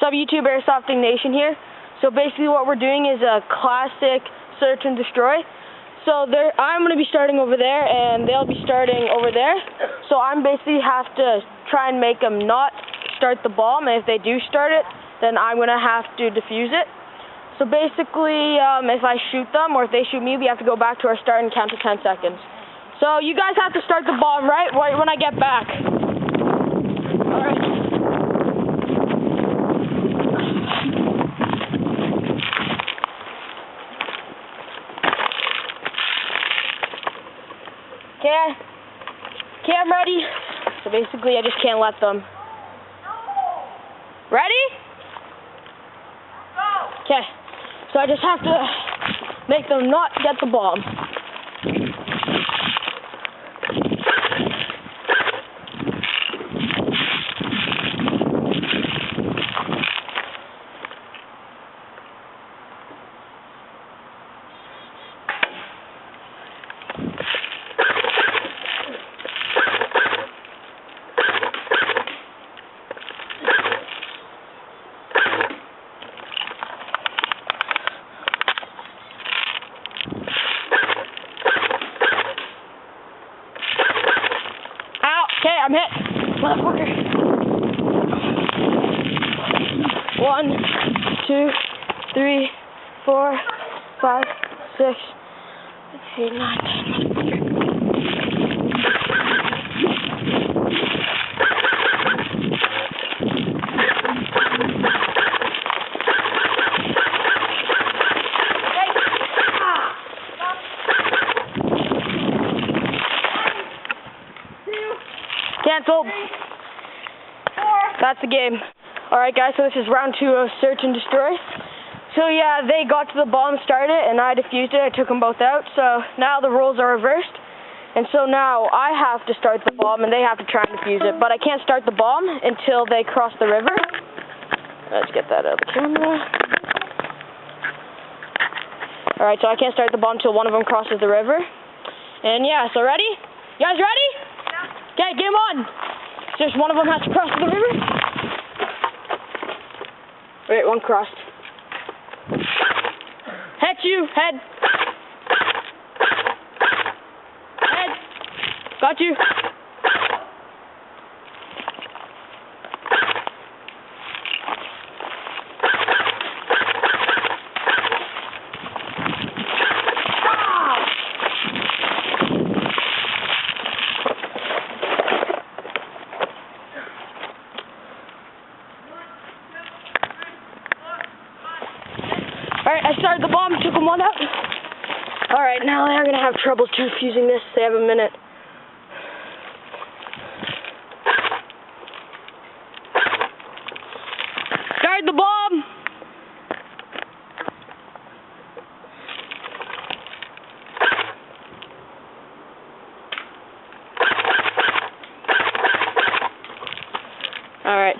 What's up, YouTube? Airsofting Nation here. So basically what we're doing is a classic search and destroy. So I'm going to be starting over there, and they'll be starting over there. So I'm basically have to try and make them not start the bomb, and if they do start it, then I'm going to have to defuse it. So basically, if I shoot them, or if they shoot me, we have to go back to our start and count to 10 seconds. So you guys have to start the bomb right when I get back. Alright. Okay, I'm ready. So basically, I just can't let them. Ready? Okay, so I just have to make them not get the bomb. Okay, I'm hit. Motherfucker. 1, 2, 3, 4, 5, 6, 8, 9, 10. Cancelled. That's the game. Alright guys, so this is round 2 of search and destroy. So yeah, they got to the bomb, started it, and I defused it. I took them both out. So now the roles are reversed. And so now I have to start the bomb, and they have to try and defuse it. But I can't start the bomb until they cross the river. Let's get that out of the camera. Alright, so I can't start the bomb until one of them crosses the river. And yeah, so ready? You guys ready? Okay, game on! Just one of them has to cross the river. Wait, one crossed. Head you, head. Head. Got you. Alright, I started the bomb, took them one out. Alright, now they're going to have trouble defusing this. They have a minute. Start the bomb! Alright.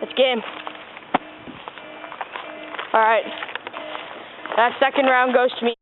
It's game. Alright. That second round goes to me.